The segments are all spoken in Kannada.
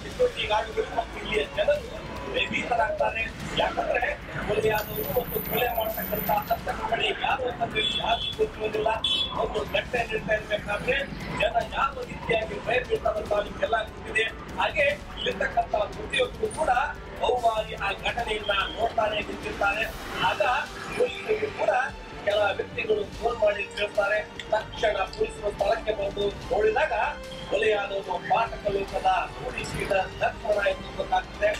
ಚಟುವಟಿಕೆಗಾರರು ಮತ್ತು ಇಲ್ಲಿಯ ಜನರು ಭಯಭೀತರಾಗ್ತಾರೆ. ಯಾಕಂದ್ರೆ ಕೊಲೆಯಾದವರು ಒಂದು ಕೊಲೆ ಮಾಡತಕ್ಕಂತ ಹಂತದ ಕಡೆ ಯಾರು ಅಂತಂದ್ರೆ ಯಾರು ಗೊತ್ತಿರೋದಿಲ್ಲ. ಒಂದು ಘಟನೆ ನಡೀತಾ ಇರ್ಬೇಕಾದ್ರೆ ಜನ ಯಾವ ರೀತಿಯಾಗಿ ಭಯಬೀಳ್ತಾರಂತ ನಿಮ್ಗೆಲ್ಲ ಗೊತ್ತಿದೆ. ಹಾಗೆ ಇಲ್ಲಿರ್ತಕ್ಕಂಥ ಪ್ರತಿಯೊಬ್ಬರು ಕೂಡ ಬಹುವಾಗಿ ಆ ಘಟನೆಯನ್ನ ನೋಡ್ತಾನೆ ನಿಂತಿರ್ತಾರೆ. ಆಗ ಪೊಲೀಸರಿಗೆ ಕೂಡ ಕೆಲ ವ್ಯಕ್ತಿಗಳು ಫೋನ್ ಮಾಡಿ ತಿಳಿಸ್ತಾರೆ. ತಕ್ಷಣ ಪೊಲೀಸರು ಸ್ಥಳಕ್ಕೆ ಬಂದು ನೋಡಿದಾಗ ಕೊಲೆಯಾದವರು ಪಾಠಕ ಲೋಕದ ಪೊಲೀಸರ ಲಕ್ಷ್ಮಣ ಎಂದು ಗೊತ್ತಾಗ್ತದೆ.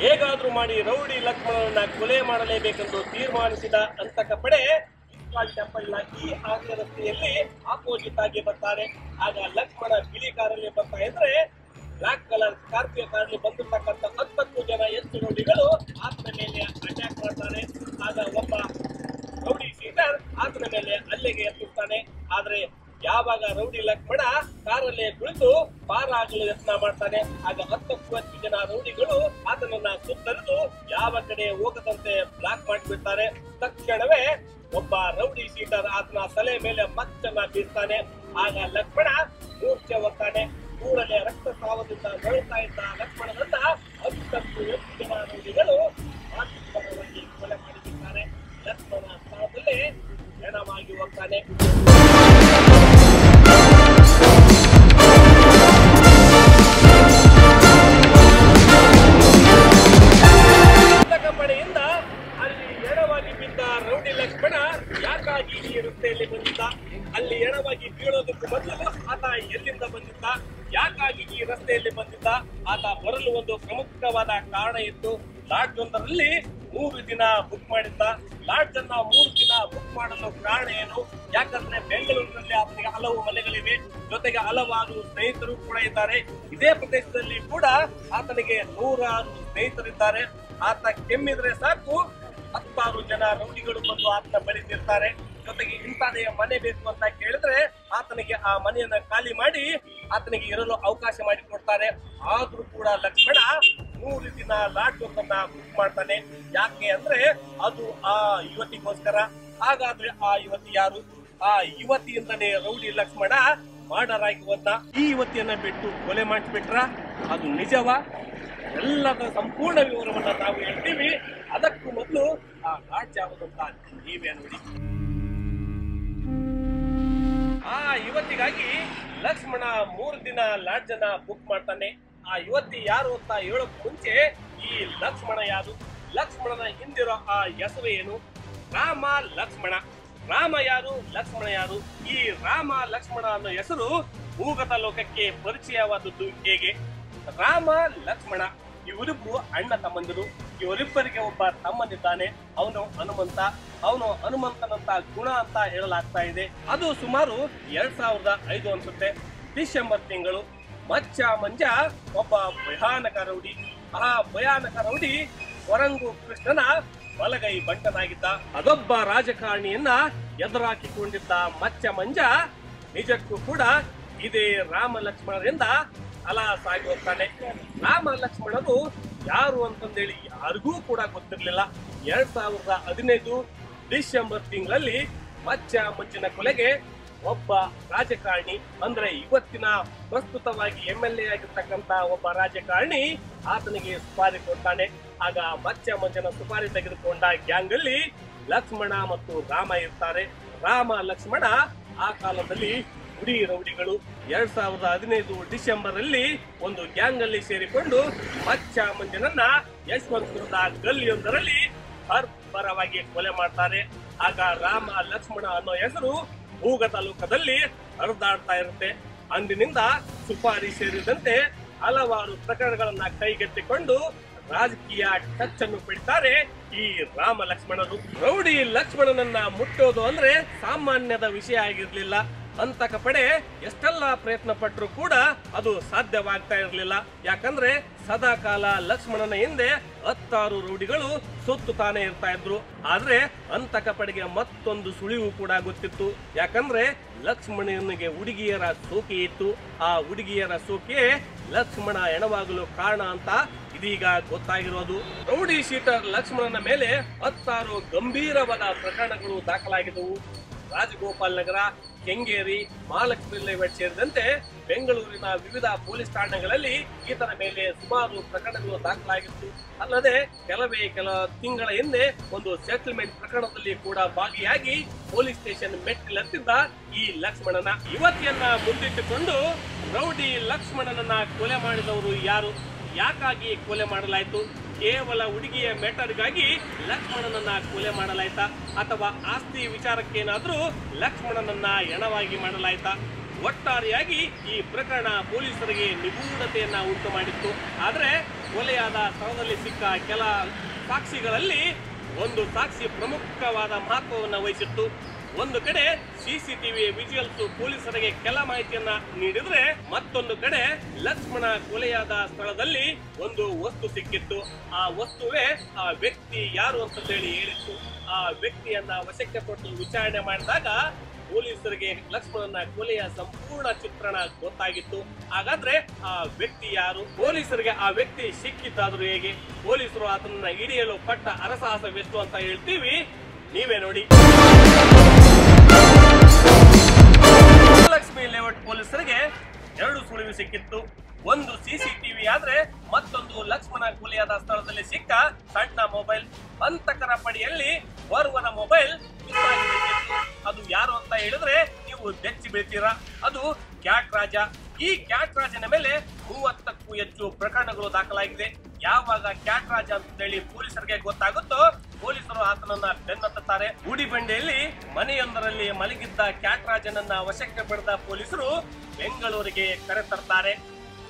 ಹೇಗಾದ್ರೂ ಮಾಡಿ ರೌಡಿ ಲಕ್ಷ್ಮಣನನ್ನ ಕೊಲೆ ಮಾಡಲೇಬೇಕೆಂದು ತೀರ್ಮಾನಿಸಿದ ಅಂತಕ ಪಡೆ ಟೆಂಪಲ್ನ ಈ ಆಗ್ಲ ರಸ್ತೆಯಲ್ಲಿ ಆಪೋಸಿಟ್ ಆಗಿ ಬರ್ತಾರೆ. ಆಗ ಲಕ್ಷ್ಮಣ ಬಿಳಿ ಕಾರಲ್ಲಿ ಬರ್ತಾ ಇದ್ರೆ ಬ್ಲಾಕ್ ಕಲರ್ ಸ್ಕಾರ್ಪಿಯೋ ಕಾರಲ್ಲಿ ಬಂದಿರ್ತಕ್ಕಂಥ 10 ಜನ ಹೆಚ್ಚು ರೌಡಿಗಳು ಆತನ ಮೇಲೆ ಅಟ್ಯಾಕ್ ಮಾಡ್ತಾರೆ. ಆಗ ಒಬ್ಬ ರೌಡಿ ಶೀಟರ್ ಆತನ ಮೇಲೆ ಹಲ್ಲೆಗೆ ಎತ್ತಿರ್ತಾನೆ. ಆದ್ರೆ ಯಾವಾಗ ರೌಡಿ ಲಕ್ಷ್ಮಣ ಕಾರಲ್ಲೇ ಕುಳಿತು ಪಾರಾಗಲು ಯತ್ನ ಮಾಡ್ತಾನೆ. ಆಗ 10 ಜನ ರೌಡಿಗಳು ಆತನನ್ನ ಸುತ್ತರಿದು ಯಾವ ಕಡೆ ಹೋಗದಂತೆ ಬ್ಲಾಕ್ ಮಾಡಿಬಿಡ್ತಾರೆ. ತಕ್ಷಣವೇ ಒಬ್ಬ ರೌಡಿ ಶೀಟರ್ ಆತನ ತಲೆ ಮೇಲೆ ಮಚ್ಚನ್ನ ಬೀರ್ತಾನೆ. ಆಗ ಲಕ್ಷ್ಮಣ ಮೂರ್ಛೆ ಹೋಗ್ತಾನೆ. ಕೂಡಲೇ ರಕ್ತಸ್ರಾವದಿಂದ ನರಳುತ್ತಾ ಇದ್ದ ಲಕ್ಷ್ಮಣನನ್ನ 10 ಜನ ರೌಡಿಗಳು ಮಾನಸಿಕವಾಗಿ ಕೊಲೆ ಮಾಡಿಬಿಡ್ತಾರೆ. ಲಕ್ಷ್ಮಣ ಸ್ಥಳದಲ್ಲೇ ಹೆಣವಾಗಿ ಹೋಗ್ತಾನೆ. ಕಡೆಯಿಂದ ಅಲ್ಲಿ ಎಡವಾಗಿ ಬಿದ್ದ ರೌಡಿ ಲಕ್ಷ್ಮಣ ಯಾಕಾಗಿ ಈ ರಸ್ತೆಯಲ್ಲಿ ಬಂದಿದ್ದ, ಅಲ್ಲಿ ಎಡವಾಗಿ ಬೀಳೋದಕ್ಕೂ ಮೊದಲು ಆತ ಎಲ್ಲಿಂದ ಬಂದಿದ್ದ, ಯಾಕಾಗಿ ಈ ರಸ್ತೆಯಲ್ಲಿ ಬಂದಿದ್ದ, ಆತ ಬರಲು ಒಂದು ಪ್ರಮುಖವಾದ ಕಾರಣ ಇತ್ತು. ಲಾಡ್ಜ್ ಒಂದರಲ್ಲಿ 3 ದಿನ ಬುಕ್ ಮಾಡಿದ್ದ. ಲಾಡ್ಜ್ ಅನ್ನ 3 ದಿನ ಬುಕ್ ಮಾಡಲು ಕಾರಣ ಏನು? ಯಾಕಂದ್ರೆ ಬೆಂಗಳೂರಿನಲ್ಲಿ ಆತನಿಗೆ ಹಲವು ಮನೆಗಳಿವೆ, ಜೊತೆಗೆ ಹಲವಾರು ಸ್ನೇಹಿತರು ಕೂಡ ಇದ್ದಾರೆ. ಇದೇ ಪ್ರದೇಶದಲ್ಲಿ ಕೂಡ ಆತನಿಗೆ 100 ಸ್ನೇಹಿತರಿದ್ದಾರೆ. ಆತ ಕೆಮ್ಮಿದ್ರೆ ಸಾಕು 10 ಜನ ರೌಡಿಗಳು ಬಂದು ಆತನ ಬಳಿದಿರ್ತಾರೆ. ಜೊತೆಗೆ ಇಂಥದೇ ಮನೆ ಬೇಕು ಅಂತ ಕೇಳಿದ್ರೆ ಆತನಿಗೆ ಆ ಮನೆಯನ್ನ ಖಾಲಿ ಮಾಡಿ ಆತನಿಗೆ ಇರಲು ಅವಕಾಶ ಮಾಡಿಕೊಡ್ತಾರೆ. ಆದ್ರೂ ಕೂಡ ಲಕ್ಷ್ಮಣ 3 ದಿನ ಲಾಡ್ಜ್ ಒಂದನ್ನ ಬುಕ್ ಮಾಡ್ತಾನೆ. ಯಾಕೆ ಅಂದ್ರೆ ಅದು ಆ ಯುವತಿಗೋಸ್ಕರ. ಹಾಗಾದ್ರೆ ಆ ಯುವತಿ ಯಾರು? ಆ ಯುವತಿಯಿಂದಲೇ ರೌಡಿ ಲಕ್ಷ್ಮಣ ಮರ್ಡರ್ ಆಗಿ ಹೋದ. ಈ ಯುವತಿಯನ್ನ ಬಿಟ್ಟು ಕೊಲೆ ಮಾಡಿಬಿಟ್ರ? ಅದು ನಿಜವಾ? ಎಲ್ಲದರ ಸಂಪೂರ್ಣ ವಿವರವನ್ನ ನಾವು ಹೇಳ್ತೀವಿ. ಅದಕ್ಕೂ ಮೊದಲು ಆ ಲಾಡ್ಜ್ ಯಾವುದಂತ ನೀವೇ ನೋಡಿ. ಆ ಯುವತಿಗಾಗಿ ಲಕ್ಷ್ಮಣ 3 ದಿನ ಲಾಡ್ಜ್ ಅನ್ನ ಬುಕ್ ಮಾಡ್ತಾನೆ. ಆ ಯುವತಿ ಯಾರು ಅಂತ ಹೇಳೋಕ್ ಮುಂಚೆ ಈ ಲಕ್ಷ್ಮಣ ಯಾರು, ಲಕ್ಷ್ಮಣನ ಹಿಂದಿರೋ ಆ ಹೆಸರು ಏನು? ರಾಮ ಲಕ್ಷ್ಮಣ. ರಾಮ ಯಾರು, ಲಕ್ಷ್ಮಣ ಯಾರು? ಈ ರಾಮ ಲಕ್ಷ್ಮಣ ಅನ್ನೋ ಹೆಸರು ಭೂಗತ ಲೋಕಕ್ಕೆ ಪರಿಚಯವಾದದ್ದು ಹೇಗೆ? ರಾಮ ಲಕ್ಷ್ಮಣ ಇವರಿಬ್ರು ಅಣ್ಣ ತಮ್ಮಂದಿರು. ಇವರಿಬ್ಬರಿಗೆ ಒಬ್ಬ ತಮ್ಮನಿದ್ದಾನೆ, ಅವನು ಹನುಮಂತ. ಅವನು ಹನುಮಂತನಂತ ಗುಣ ಅಂತ ಹೇಳಲಾಗ್ತಾ ಇದೆ. ಅದು ಸುಮಾರು 2005 ಅನ್ಸುತ್ತೆ. ಡಿಸೆಂಬರ್ ತಿಂಗಳು. ಮಚ್ಚ ಮಂಜ ಒಬ್ಬ ಭಯಾನಕ ರೌಡಿ. ಆ ಭಯಾನಕ ರೌಡಿ ಹೊರಂಗು ಕೃಷ್ಣನ ಬಲಗೈ ಬಂಟನಾಗಿದ್ದ. ಅದೊಬ್ಬ ರಾಜಕಾರಣಿಯನ್ನ ಎದುರಾಕಿಕೊಂಡಿದ್ದ ಮಚ್ಚ ಮಂಜ ನಿಜಕ್ಕೂ ಕೂಡ ಇದೇ ರಾಮ ಲಕ್ಷ್ಮಣರಿಂದ ಸಾಗಿ ಹೋಗ್ತಾನೆ. ರಾಮ ಲಕ್ಷ್ಮಣರು ಯಾರು ಅಂತಂದೇಳಿ ಯಾರಿಗೂ ಕೂಡ ಗೊತ್ತಿರ್ಲಿಲ್ಲ. 2015 ಡಿಸೆಂಬರ್ ತಿಂಗಳಲ್ಲಿ ಮಚ್ಚ ಮಂಜಿನ ಕೊಲೆಗೆ ಒಬ್ಬ ರಾಜಕಾರಣಿ, ಅಂದ್ರೆ ಇವತ್ತಿನ ಪ್ರಸ್ತುತವಾಗಿ MLA ಆಗಿರ್ತಕ್ಕಂತ ಒಬ್ಬ ರಾಜಕಾರಣಿ ಆತನಿಗೆ ಸುಪಾರಿ ಕೊಡ್ತಾನೆ. ಆಗ ಮಚ್ಚ ಮಂಜನ ಸುಪಾರಿ ತೆಗೆದುಕೊಂಡ ಗ್ಯಾಂಗ್ ಅಲ್ಲಿ ಲಕ್ಷ್ಮಣ ಮತ್ತು ರಾಮ ಇರ್ತಾರೆ. ರಾಮ ಲಕ್ಷ್ಮಣ ಆ ಕಾಲದಲ್ಲಿ ಗುಡಿ ರೌಡಿಗಳು. 2015 ಡಿಸೆಂಬರ್ ಅಲ್ಲಿ ಒಂದು ಗ್ಯಾಂಗ್ ಅಲ್ಲಿ ಸೇರಿಕೊಂಡು ಮಚ್ಚ ಮಂಜನನ್ನ ಯಶವಂತಪುರದ ಗಲ್ಲಿಯೊಂದರಲ್ಲಿ ಬರ್ಬರವಾಗಿ ಕೊಲೆ ಮಾಡ್ತಾರೆ. ಆಗ ರಾಮ ಲಕ್ಷ್ಮಣ ಅನ್ನೋ ಹೆಸರು ಭೂಗ ತಾಲೂಕದಲ್ಲಿ ಹರಿದಾಡ್ತಾ ಇರುತ್ತೆ. ಅಂದಿನಿಂದ ಸುಪಾರಿ ಸೇರಿದಂತೆ ಹಲವಾರು ಪ್ರಕರಣಗಳನ್ನ ಕೈಗೆತ್ತಿಕೊಂಡು ರಾಜಕೀಯ ಟಚ್ ಅನ್ನು ಬಿಡ್ತಾರೆ ಈ ರಾಮ ಲಕ್ಷ್ಮಣರು. ರೌಡಿ ಲಕ್ಷ್ಮಣನನ್ನ ಮುಟ್ಟೋದು ಅಂದ್ರೆ ಸಾಮಾನ್ಯದ ವಿಷಯ ಆಗಿರ್ಲಿಲ್ಲ. ಅಂತಕ ಪಡೆ ಎಷ್ಟೆಲ್ಲ ಪ್ರಯತ್ನ ಪಟ್ಟರು ಕೂಡ ಅದು ಸಾಧ್ಯವಾಗ್ತಾ ಇರಲಿಲ್ಲ. ಯಾಕಂದ್ರೆ ಸದಾ ಕಾಲ ಲಕ್ಷ್ಮಣನ ಹಿಂದೆ 10 ರೌಡಿಗಳು ಸುತ್ತುತ್ತಾನೆ ಇರ್ತಾ ಇದ್ರು. ಆದ್ರೆ ಅಂತಕ ಪಡೆಗೆ ಮತ್ತೊಂದು ಸುಳಿವು ಕೂಡ ಗೊತ್ತಿತ್ತು. ಯಾಕಂದ್ರೆ ಲಕ್ಷ್ಮಣನಿಗೆ ಹುಡುಗಿಯರ ಸೋಕೆ ಇತ್ತು. ಆ ಹುಡುಗಿಯರ ಸೋಕೆ ಲಕ್ಷ್ಮಣ ಹೆಣವಾಗಲು ಕಾರಣ ಅಂತ ಇದೀಗ ಗೊತ್ತಾಗಿರೋದು. ರೌಡಿ ಶೀಟರ್ ಲಕ್ಷ್ಮಣನ ಮೇಲೆ 10 ಗಂಭೀರವಾದ ಪ್ರಕರಣಗಳು ದಾಖಲಾಗಿದ್ದವು. ರಾಜಗೋಪಾಲ್ ನಗರ, ಕೆಂಗೇರಿ, ಮಹಾಲಕ್ಷ್ಮಿ ಲೇಔಟ್ ಸೇರಿದಂತೆ ಬೆಂಗಳೂರಿನ ವಿವಿಧ ಪೊಲೀಸ್ ಠಾಣೆಗಳಲ್ಲಿ ಈತನ ಮೇಲೆ ಸುಮಾರು ಪ್ರಕರಣಗಳು ದಾಖಲಾಗಿತ್ತು. ಅಲ್ಲದೆ ಕೆಲ ತಿಂಗಳ ಹಿಂದೆ ಒಂದು ಸೆಟಲ್ಮೆಂಟ್ ಪ್ರಕರಣದಲ್ಲಿ ಕೂಡ ಭಾಗಿಯಾಗಿ ಪೊಲೀಸ್ ಸ್ಟೇಷನ್ ಮೆಟ್ಟಿಲತ್ತಿದ್ದ ಈ ಲಕ್ಷ್ಮಣನ ಯುವತಿಯನ್ನ ಮುಂದಿಟ್ಟುಕೊಂಡು ರೌಡಿ ಲಕ್ಷ್ಮಣನನ್ನ ಕೊಲೆ ಮಾಡಿದವರು ಯಾರು, ಯಾಕಾಗಿ ಕೊಲೆ ಮಾಡಲಾಯಿತು? ಕೇವಲ ಹುಡುಗಿಯ ಮ್ಯಾಟರ್ಗಾಗಿ ಲಕ್ಷ್ಮಣನನ್ನ ಕೊಲೆ ಮಾಡಲಾಯ್ತಾ, ಅಥವಾ ಆಸ್ತಿ ವಿಚಾರಕ್ಕೇನಾದ್ರೂ ಲಕ್ಷ್ಮಣನನ್ನ ಹೆಣವಾಗಿ ಮಾಡಲಾಯ್ತಾ? ಒಟ್ಟಾರೆಯಾಗಿ ಈ ಪ್ರಕರಣ ಪೊಲೀಸರಿಗೆ ನಿಗೂಢತೆಯನ್ನ ಉಂಟು ಮಾಡಿತ್ತು. ಆದ್ರೆ ಕೊಲೆಯಾದ ಸ್ಥಳದಲ್ಲಿ ಸಿಕ್ಕ ಕೆಲ ಸಾಕ್ಷಿಗಳಲ್ಲಿ ಒಂದು ಸಾಕ್ಷಿ ಪ್ರಮುಖವಾದ ಮಹತ್ವವನ್ನು ವಹಿಸಿತ್ತು. ಒಂದು ಕಡೆ ಸಿಸಿಟಿವಿ ವಿಜುವಲ್ಸ್ ಪೊಲೀಸರಿಗೆ ಕೆಲ ಮಾಹಿತಿಯನ್ನ ನೀಡಿದ್ರೆ, ಮತ್ತೊಂದು ಕಡೆ ಲಕ್ಷ್ಮಣ ಕೊಲೆಯಾದ ಸ್ಥಳದಲ್ಲಿ ಒಂದು ವಸ್ತು ಸಿಕ್ಕಿತ್ತು. ಆ ವಸ್ತುವೇ ಆ ವ್ಯಕ್ತಿ ಯಾರು ಅಂತ ಹೇಳಿತ್ತು. ಆ ವ್ಯಕ್ತಿಯನ್ನ ವಶಕ್ಕೆ ಪಟ್ಟು ವಿಚಾರಣೆ ಮಾಡಿದಾಗ ಪೊಲೀಸರಿಗೆ ಲಕ್ಷ್ಮಣನ ಕೊಲೆಯ ಸಂಪೂರ್ಣ ಚಿತ್ರಣ ಗೊತ್ತಾಗಿತ್ತು. ಹಾಗಾದ್ರೆ ಆ ವ್ಯಕ್ತಿ ಯಾರು? ಪೊಲೀಸರಿಗೆ ಆ ವ್ಯಕ್ತಿ ಸಿಕ್ಕಿದ್ದಾದ್ರೂ ಹೇಗೆ? ಪೊಲೀಸರು ಅದನ್ನ ಹಿಡಿಯಲು ಪಟ್ಟ ಹರಸಾಹಸವೆಷ್ಟು ಅಂತ ಹೇಳ್ತೀವಿ, ನೀವೇ ನೋಡಿ. ಮಹಾಲಕ್ಷ್ಮಿ ಲೇಔಟ್ ಪೊಲೀಸರಿಗೆ 2 ಸುಳಿವು ಸಿಕ್ಕಿತ್ತು. ಒಂದು ಸಿಸಿಟಿವಿ ಆದ್ರೆ ಮತ್ತೊಂದು ಲಕ್ಷ್ಮಣ ಕೊಲೆಯಾದ ಸ್ಥಳದಲ್ಲಿ ಸಿಕ್ಕ ಸಣ್ಣ ಮೊಬೈಲ್. ಅಂತಕರ ಪಡೆಯಲ್ಲಿ ಓರ್ವನ ಮೊಬೈಲ್ ಮಿಸ್ ಆಗಿತ್ತು. ಅದು ಯಾರು ಅಂತ ಹೇಳಿದ್ರೆ ನೀವು ಬೆಚ್ಚಿ ಬೀಳ್ತೀರಾ. ಅದು ಕ್ಯಾಟ್ ರಾಜ. ಈ ಕ್ಯಾಟ್ ರಾಜನ ಮೇಲೆ 30ಕ್ಕೂ ಹೆಚ್ಚು ಪ್ರಕರಣಗಳು ದಾಖಲಾಗಿದೆ. ಯಾವಾಗ ಕ್ಯಾಟ್ ರಾಜ ಅಂತ ಹೇಳಿ ಪೊಲೀಸರಿಗೆ ಗೊತ್ತಾಗುತ್ತೋ ಪೊಲೀಸರು ಆತನನ್ನ ಬೆನ್ನತ್ತುತ್ತಾರೆ. ಗುಡಿಬಂಡೆಯಲ್ಲಿ ಮನೆಯೊಂದರಲ್ಲಿ ಮಲಗಿದ್ದ ಕ್ಯಾಟ್ ರಾಜನನ್ನ ವಶಕ್ಕೆ ಪಡೆದ ಪೊಲೀಸರು ಬೆಂಗಳೂರಿಗೆ ಕರೆತರ್ತಾರೆ.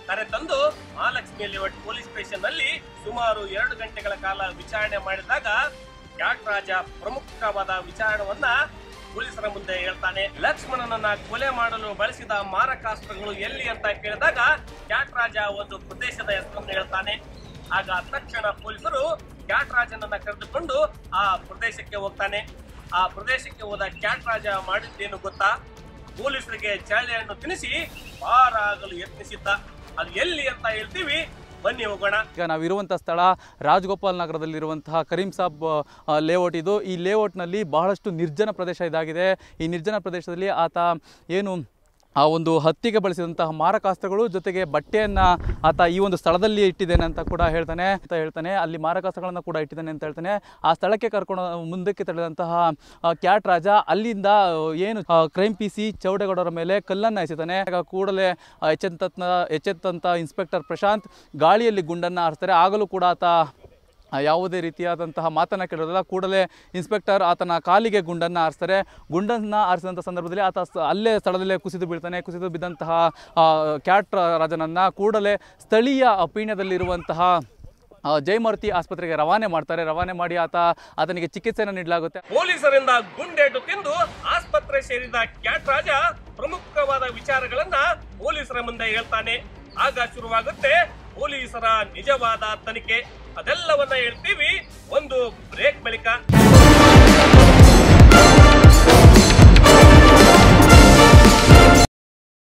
ಕರೆತಂದು ಮಹಾಲಕ್ಷ್ಮಿ ಲೇಔಟ್ ಪೊಲೀಸ್ ಸ್ಟೇಷನ್ ನಲ್ಲಿ ಸುಮಾರು 2 ಗಂಟೆಗಳ ಕಾಲ ವಿಚಾರಣೆ ಮಾಡಿದಾಗ ಕ್ಯಾಟ್ ರಾಜ ಪ್ರಮುಖವಾದ ವಿಚಾರಣವನ್ನ ಪೊಲೀಸರ ಮುಂದೆ ಹೇಳ್ತಾನೆ. ಲಕ್ಷ್ಮಣನನ್ನ ಕೊಲೆ ಮಾಡಲು ಬಳಸಿದ ಮಾರಕಾಸ್ತ್ರಗಳು ಎಲ್ಲಿ ಅಂತ ಕೇಳಿದಾಗ ಕ್ಯಾಟ್ ರಾಜ ಒಂದು ಪ್ರದೇಶದ ಹೆಸರನ್ನು ಹೇಳ್ತಾನೆ. ಆಗ ತಕ್ಷಣ ಪೊಲೀಸರು ಕ್ಯಾಟ್ ರಾಜನನ್ನ ಕರೆದುಕೊಂಡು ಆ ಪ್ರದೇಶಕ್ಕೆ ಹೋಗ್ತಾನೆ. ಆ ಪ್ರದೇಶಕ್ಕೆ ಹೋದ ಕ್ಯಾಟ್ ರಾಜ ಮಾಡಿದ್ದೇನು ಗೊತ್ತಾ? ಪೊಲೀಸರಿಗೆ ಚಳ್ಳೆಯನ್ನು ತಿನ್ನಿಸಿ ಪಾರಾಗಲು ಯತ್ನಿಸಿದ್ದ. ಅದು ಎಲ್ಲಿ ಅಂತ ಹೇಳ್ತೀವಿ, ಬನ್ನಿ ಹೋಗೋಣ. ಈಗ ನಾವಿರುವಂಥ ಸ್ಥಳ ರಾಜಗೋಪಾಲ್ ನಗರದಲ್ಲಿರುವಂತಹ ಕರೀಂ ಸಾಬ್ ಲೇಔಟ್. ಇದು ಈ ಲೇಔಟ್ನಲ್ಲಿ ಬಹಳಷ್ಟು ನಿರ್ಜನ ಪ್ರದೇಶ ಇದಾಗಿದೆ. ಈ ನಿರ್ಜನ ಪ್ರದೇಶದಲ್ಲಿ ಆತ ಏನು ಆ ಒಂದು ಹತ್ಯೆಗೆ ಬಳಸಿದಂತಹ ಮಾರಕಾಸ್ತ್ರಗಳು ಜೊತೆಗೆ ಬಟ್ಟೆಯನ್ನು ಆತ ಈ ಒಂದು ಸ್ಥಳದಲ್ಲಿ ಇಟ್ಟಿದ್ದೇನೆ ಅಂತ ಕೂಡ ಹೇಳ್ತಾನೆ. ಅಲ್ಲಿ ಮಾರಕಾಸ್ತ್ರಗಳನ್ನು ಕೂಡ ಇಟ್ಟಿದ್ದಾನೆ ಅಂತ ಹೇಳ್ತಾನೆ. ಆ ಸ್ಥಳಕ್ಕೆ ಕರ್ಕೊಂಡು ಮುಂದಕ್ಕೆ ತಡೆದಂತಹ ಕ್ಯಾಟ್ ರಾಜ ಅಲ್ಲಿಂದ ಏನು ಕ್ರೈಮ್ PC ಚೌಡೇಗೌಡರ ಮೇಲೆ ಕಲ್ಲನ್ನು ಎಸೆತಾನೆ. ಕೂಡಲೇ ಎಚ್ಚೆತ್ತಂತ ಇನ್ಸ್ಪೆಕ್ಟರ್ ಪ್ರಶಾಂತ್ ಗಾಳಿಯಲ್ಲಿ ಗುಂಡನ್ನು ಹಾರಿಸ್ತಾರೆ. ಆಗಲೂ ಕೂಡ ಆತ ಯಾವುದೇ ರೀತಿಯಾದಂತಹ ಮಾತನ್ನು ಕೇಳೋದಿಲ್ಲ. ಕೂಡಲೇ ಇನ್ಸ್ಪೆಕ್ಟರ್ ಆತನ ಕಾಲಿಗೆ ಗುಂಡನ್ನು ಹಾರಿಸ್ತಾರೆ. ಗುಂಡನ್ನು ಹಾರಿಸಿದಂಥ ಸಂದರ್ಭದಲ್ಲಿ ಆತ ಅಲ್ಲೇ ಸ್ಥಳದಲ್ಲೇ ಕುಸಿದು ಬಿದ್ದಂತಹ ಕ್ಯಾಟ್ ರಾಜನನ್ನು ಕೂಡಲೇ ಸ್ಥಳೀಯ ಪೀಣ್ಯದಲ್ಲಿರುವಂತಹ ಜಯಮೂರ್ತಿ ಆಸ್ಪತ್ರೆಗೆ ರವಾನೆ ಮಾಡ್ತಾರೆ. ರವಾನೆ ಮಾಡಿ ಆತನಿಗೆ ಚಿಕಿತ್ಸೆಯನ್ನು ನೀಡಲಾಗುತ್ತೆ. ಪೊಲೀಸರಿಂದ ಗುಂಡೇಟು ತಿಂದು ಆಸ್ಪತ್ರೆ ಸೇರಿದ ಕ್ಯಾಟ್ ರಾಜ ಪ್ರಮುಖವಾದ ವಿಚಾರಗಳನ್ನ ಪೊಲೀಸರ ಮುಂದೆ ಹೇಳ್ತಾನೆ. ಆಗ ಶುರುವಾಗುತ್ತೆ ಪೊಲೀಸರ ನಿಜವಾದ ತನಿಖೆ. ಅದೆಲ್ಲವನ್ನ ಹೇಳ್ತೀವಿ ಒಂದು ಬ್ರೇಕ್ ಬಳಿಕ.